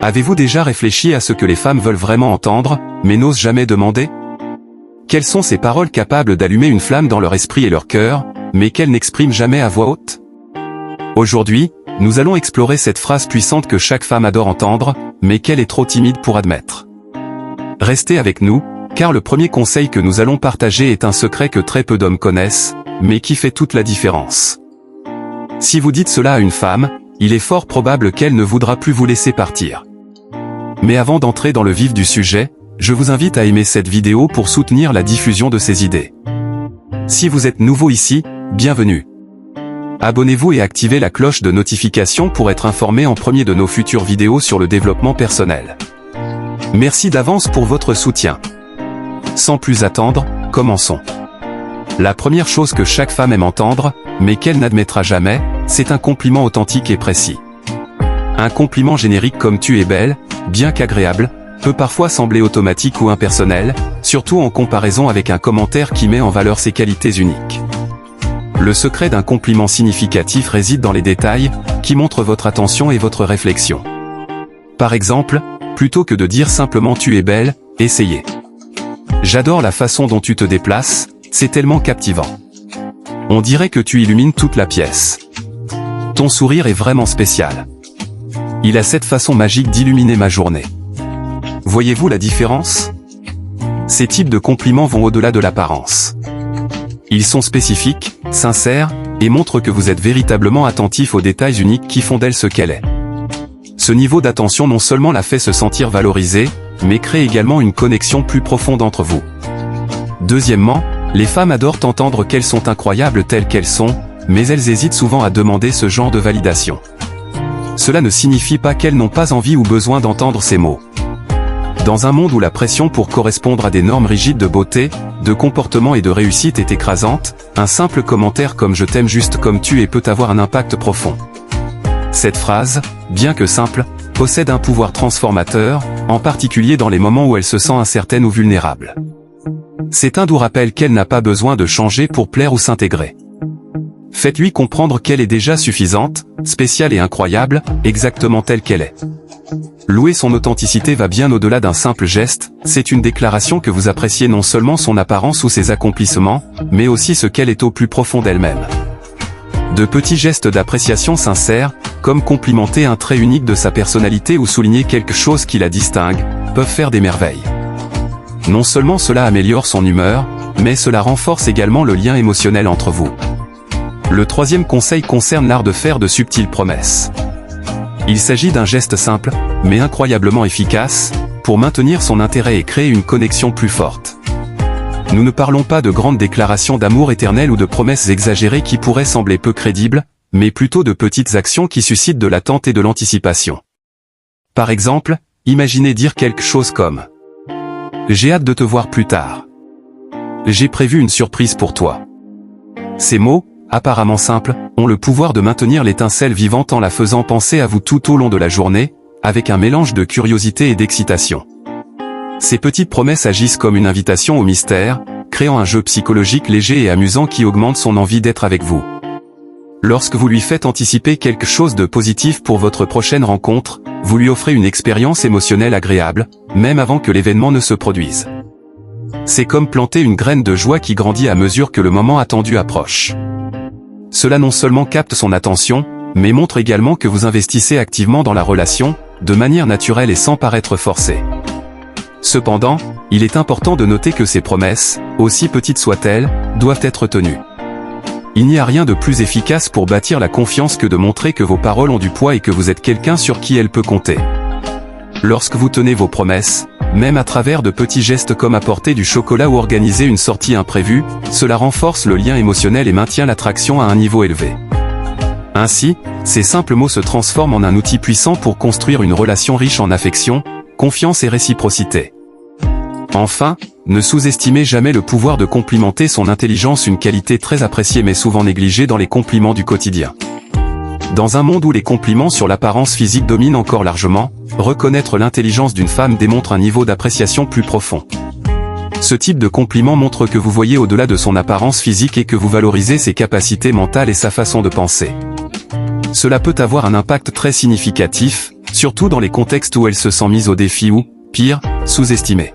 Avez-vous déjà réfléchi à ce que les femmes veulent vraiment entendre, mais n'osent jamais demander? Quelles sont ces paroles capables d'allumer une flamme dans leur esprit et leur cœur, mais qu'elles n'expriment jamais à voix haute? Aujourd'hui, nous allons explorer cette phrase puissante que chaque femme adore entendre, mais qu'elle est trop timide pour admettre. Restez avec nous, car le premier conseil que nous allons partager est un secret que très peu d'hommes connaissent, mais qui fait toute la différence. Si vous dites cela à une femme, il est fort probable qu'elle ne voudra plus vous laisser partir. Mais avant d'entrer dans le vif du sujet, je vous invite à aimer cette vidéo pour soutenir la diffusion de ces idées. Si vous êtes nouveau ici, bienvenue. Abonnez-vous et activez la cloche de notification pour être informé en premier de nos futures vidéos sur le développement personnel. Merci d'avance pour votre soutien. Sans plus attendre, commençons. La première chose que chaque femme aime entendre, mais qu'elle n'admettra jamais, c'est un compliment authentique et précis. Un compliment générique comme « tu es belle », bien qu'agréable, peut parfois sembler automatique ou impersonnel, surtout en comparaison avec un commentaire qui met en valeur ses qualités uniques. Le secret d'un compliment significatif réside dans les détails, qui montrent votre attention et votre réflexion. Par exemple, plutôt que de dire simplement « tu es belle », essayez. J'adore la façon dont tu te déplaces, c'est tellement captivant. On dirait que tu illumines toute la pièce. Ton sourire est vraiment spécial. Il a cette façon magique d'illuminer ma journée. Voyez-vous la différence? Ces types de compliments vont au-delà de l'apparence. Ils sont spécifiques, sincères, et montrent que vous êtes véritablement attentif aux détails uniques qui font d'elle ce qu'elle est. Ce niveau d'attention non seulement la fait se sentir valorisée, mais crée également une connexion plus profonde entre vous. Deuxièmement, les femmes adorent entendre qu'elles sont incroyables telles qu'elles sont, mais elles hésitent souvent à demander ce genre de validation. Cela ne signifie pas qu'elles n'ont pas envie ou besoin d'entendre ces mots. Dans un monde où la pression pour correspondre à des normes rigides de beauté, de comportement et de réussite est écrasante, un simple commentaire comme « je t'aime juste comme tu es » peut avoir un impact profond. Cette phrase, bien que simple, possède un pouvoir transformateur, en particulier dans les moments où elle se sent incertaine ou vulnérable. C'est un doux rappel qu'elle n'a pas besoin de changer pour plaire ou s'intégrer. Faites-lui comprendre qu'elle est déjà suffisante, spéciale et incroyable, exactement telle qu'elle est. Louer son authenticité va bien au-delà d'un simple geste, c'est une déclaration que vous appréciez non seulement son apparence ou ses accomplissements, mais aussi ce qu'elle est au plus profond d'elle-même. De petits gestes d'appréciation sincère, comme complimenter un trait unique de sa personnalité ou souligner quelque chose qui la distingue, peuvent faire des merveilles. Non seulement cela améliore son humeur, mais cela renforce également le lien émotionnel entre vous. Le troisième conseil concerne l'art de faire de subtiles promesses. Il s'agit d'un geste simple, mais incroyablement efficace, pour maintenir son intérêt et créer une connexion plus forte. Nous ne parlons pas de grandes déclarations d'amour éternel ou de promesses exagérées qui pourraient sembler peu crédibles, mais plutôt de petites actions qui suscitent de l'attente et de l'anticipation. Par exemple, imaginez dire quelque chose comme « J'ai hâte de te voir plus tard. J'ai prévu une surprise pour toi. » Ces mots, apparemment simples, ont le pouvoir de maintenir l'étincelle vivante en la faisant penser à vous tout au long de la journée, avec un mélange de curiosité et d'excitation. Ces petites promesses agissent comme une invitation au mystère, créant un jeu psychologique léger et amusant qui augmente son envie d'être avec vous. Lorsque vous lui faites anticiper quelque chose de positif pour votre prochaine rencontre, vous lui offrez une expérience émotionnelle agréable, même avant que l'événement ne se produise. C'est comme planter une graine de joie qui grandit à mesure que le moment attendu approche. Cela non seulement capte son attention, mais montre également que vous investissez activement dans la relation, de manière naturelle et sans paraître forcé. Cependant, il est important de noter que ces promesses, aussi petites soient-elles, doivent être tenues. Il n'y a rien de plus efficace pour bâtir la confiance que de montrer que vos paroles ont du poids et que vous êtes quelqu'un sur qui elle peut compter. Lorsque vous tenez vos promesses, même à travers de petits gestes comme apporter du chocolat ou organiser une sortie imprévue, cela renforce le lien émotionnel et maintient l'attraction à un niveau élevé. Ainsi, ces simples mots se transforment en un outil puissant pour construire une relation riche en affection, confiance et réciprocité. Enfin, ne sous-estimez jamais le pouvoir de complimenter son intelligence, une qualité très appréciée mais souvent négligée dans les compliments du quotidien. Dans un monde où les compliments sur l'apparence physique dominent encore largement, reconnaître l'intelligence d'une femme démontre un niveau d'appréciation plus profond. Ce type de compliment montre que vous voyez au-delà de son apparence physique et que vous valorisez ses capacités mentales et sa façon de penser. Cela peut avoir un impact très significatif, Surtout dans les contextes où elle se sent mise au défi ou, pire, sous-estimée.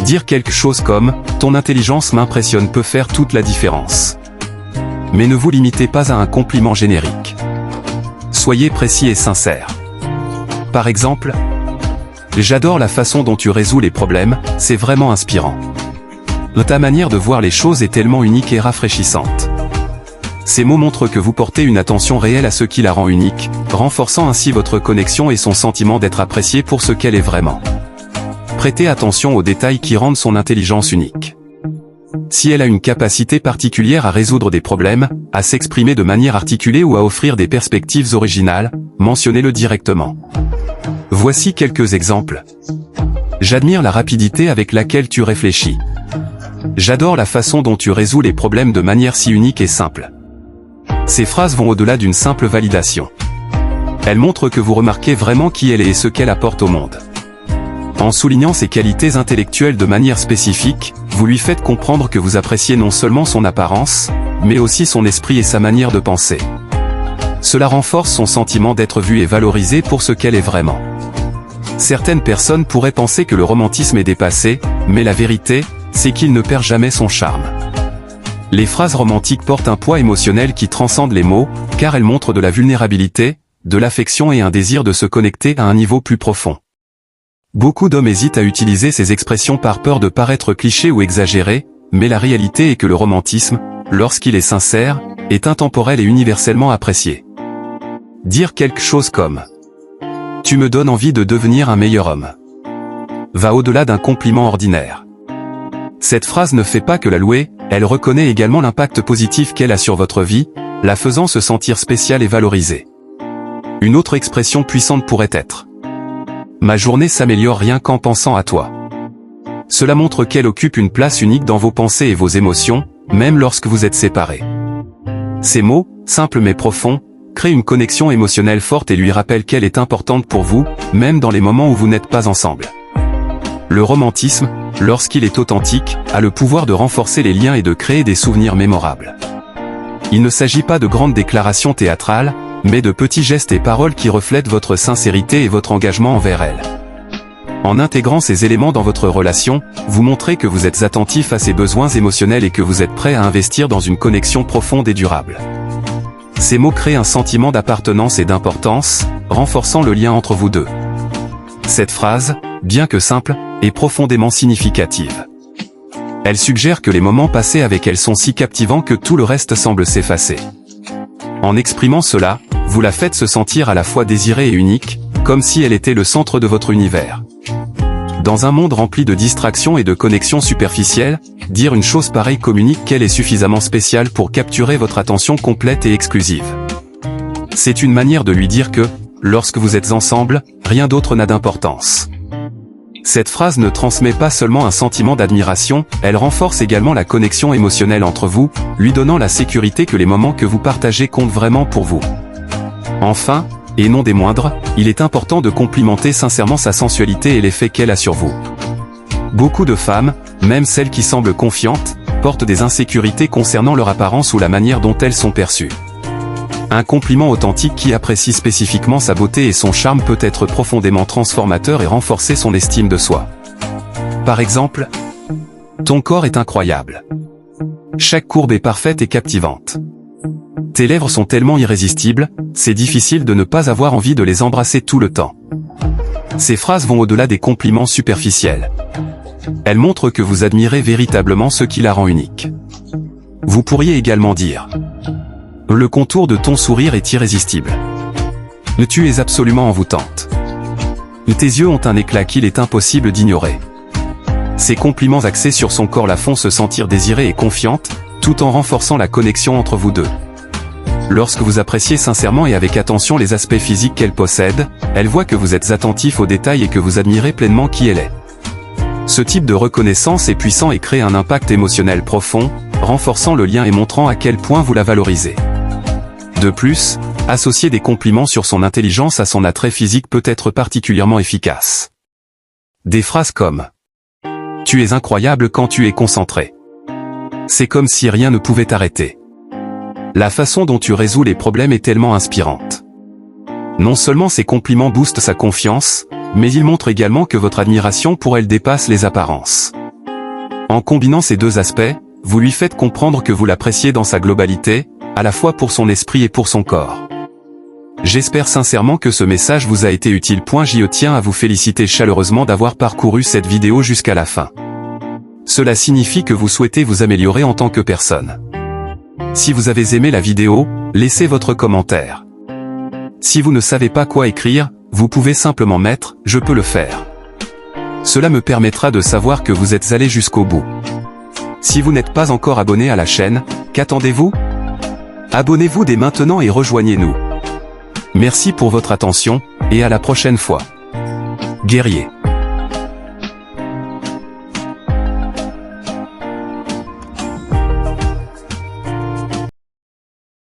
Dire quelque chose comme « ton intelligence m'impressionne » peut faire toute la différence. Mais ne vous limitez pas à un compliment générique. Soyez précis et sincère. Par exemple, « J'adore la façon dont tu résous les problèmes, c'est vraiment inspirant. Ta manière de voir les choses est tellement unique et rafraîchissante. » Ces mots montrent que vous portez une attention réelle à ce qui la rend unique, renforçant ainsi votre connexion et son sentiment d'être appréciée pour ce qu'elle est vraiment. Prêtez attention aux détails qui rendent son intelligence unique. Si elle a une capacité particulière à résoudre des problèmes, à s'exprimer de manière articulée ou à offrir des perspectives originales, mentionnez-le directement. Voici quelques exemples. J'admire la rapidité avec laquelle tu réfléchis. J'adore la façon dont tu résous les problèmes de manière si unique et simple. Ces phrases vont au-delà d'une simple validation. Elles montrent que vous remarquez vraiment qui elle est et ce qu'elle apporte au monde. En soulignant ses qualités intellectuelles de manière spécifique, vous lui faites comprendre que vous appréciez non seulement son apparence, mais aussi son esprit et sa manière de penser. Cela renforce son sentiment d'être vue et valorisée pour ce qu'elle est vraiment. Certaines personnes pourraient penser que le romantisme est dépassé, mais la vérité, c'est qu'il ne perd jamais son charme. Les phrases romantiques portent un poids émotionnel qui transcende les mots, car elles montrent de la vulnérabilité, de l'affection et un désir de se connecter à un niveau plus profond. Beaucoup d'hommes hésitent à utiliser ces expressions par peur de paraître clichés ou exagérés, mais la réalité est que le romantisme, lorsqu'il est sincère, est intemporel et universellement apprécié. Dire quelque chose comme « Tu me donnes envie de devenir un meilleur homme » va au-delà d'un compliment ordinaire. Cette phrase ne fait pas que la louer, elle reconnaît également l'impact positif qu'elle a sur votre vie, la faisant se sentir spéciale et valorisée. Une autre expression puissante pourrait être « Ma journée s'améliore rien qu'en pensant à toi ». Cela montre qu'elle occupe une place unique dans vos pensées et vos émotions, même lorsque vous êtes séparés. Ces mots, simples mais profonds, créent une connexion émotionnelle forte et lui rappellent qu'elle est importante pour vous, même dans les moments où vous n'êtes pas ensemble. Le romantisme, lorsqu'il est authentique, a le pouvoir de renforcer les liens et de créer des souvenirs mémorables. Il ne s'agit pas de grandes déclarations théâtrales, mais de petits gestes et paroles qui reflètent votre sincérité et votre engagement envers elle. En intégrant ces éléments dans votre relation, vous montrez que vous êtes attentif à ses besoins émotionnels et que vous êtes prêt à investir dans une connexion profonde et durable. Ces mots créent un sentiment d'appartenance et d'importance, renforçant le lien entre vous deux. Cette phrase, bien que simple, est profondément significative. Elle suggère que les moments passés avec elle sont si captivants que tout le reste semble s'effacer. En exprimant cela, vous la faites se sentir à la fois désirée et unique, comme si elle était le centre de votre univers. Dans un monde rempli de distractions et de connexions superficielles, dire une chose pareille communique qu'elle est suffisamment spéciale pour capturer votre attention complète et exclusive. C'est une manière de lui dire que, lorsque vous êtes ensemble, rien d'autre n'a d'importance. Cette phrase ne transmet pas seulement un sentiment d'admiration, elle renforce également la connexion émotionnelle entre vous, lui donnant la sécurité que les moments que vous partagez comptent vraiment pour vous. Enfin, et non des moindres, il est important de complimenter sincèrement sa sensualité et l'effet qu'elle a sur vous. Beaucoup de femmes, même celles qui semblent confiantes, portent des insécurités concernant leur apparence ou la manière dont elles sont perçues. Un compliment authentique qui apprécie spécifiquement sa beauté et son charme peut être profondément transformateur et renforcer son estime de soi. Par exemple, « Ton corps est incroyable. Chaque courbe est parfaite et captivante. Tes lèvres sont tellement irrésistibles, c'est difficile de ne pas avoir envie de les embrasser tout le temps. » Ces phrases vont au-delà des compliments superficiels. Elles montrent que vous admirez véritablement ce qui la rend unique. Vous pourriez également dire « Le contour de ton sourire est irrésistible. Tu es absolument envoûtante. Tes yeux ont un éclat qu'il est impossible d'ignorer. » Ces compliments axés sur son corps la font se sentir désirée et confiante, tout en renforçant la connexion entre vous deux. Lorsque vous appréciez sincèrement et avec attention les aspects physiques qu'elle possède, elle voit que vous êtes attentif aux détails et que vous admirez pleinement qui elle est. Ce type de reconnaissance est puissant et crée un impact émotionnel profond, renforçant le lien et montrant à quel point vous la valorisez. De plus, associer des compliments sur son intelligence à son attrait physique peut être particulièrement efficace. Des phrases comme « Tu es incroyable quand tu es concentré. C'est comme si rien ne pouvait t'arrêter. La façon dont tu résous les problèmes est tellement inspirante. Non seulement ces compliments boostent sa confiance, mais ils montrent également que votre admiration pour elle dépasse les apparences. En combinant ces deux aspects, vous lui faites comprendre que vous l'appréciez dans sa globalité, à la fois pour son esprit et pour son corps. J'espère sincèrement que ce message vous a été utile. Je tiens à vous féliciter chaleureusement d'avoir parcouru cette vidéo jusqu'à la fin. Cela signifie que vous souhaitez vous améliorer en tant que personne. Si vous avez aimé la vidéo, laissez votre commentaire. Si vous ne savez pas quoi écrire, vous pouvez simplement mettre « Je peux le faire ». Cela me permettra de savoir que vous êtes allé jusqu'au bout. Si vous n'êtes pas encore abonné à la chaîne, qu'attendez-vous? Abonnez-vous dès maintenant et rejoignez-nous. Merci pour votre attention, et à la prochaine fois. Guerrier.